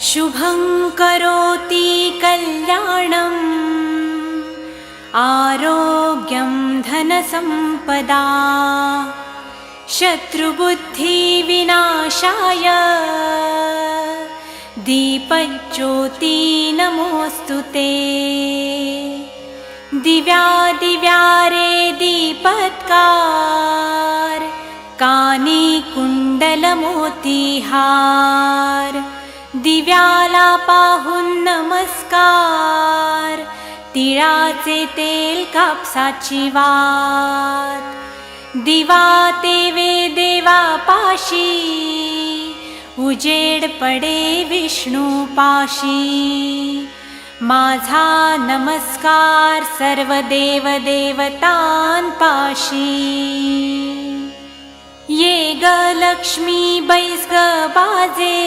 शुभं करोति कल्याणम् आरोग्यं धनसम्पदा शत्रुबुद्धिविनाशाय दीपज्योति नमोऽस्तुते। दिव्या दिव्या रे दीपत्कार कानी कुंडलमोतीहार दिव्याला पाहून नमस्कार तिळाचे तेल कापसाची वात दिवा तेवे देवा पाशी उजेड पडे विष्णू पाशी माझा नमस्कार सर्व देव देवतांपाशी। ये ग लक्ष्मी बैस ग बाजे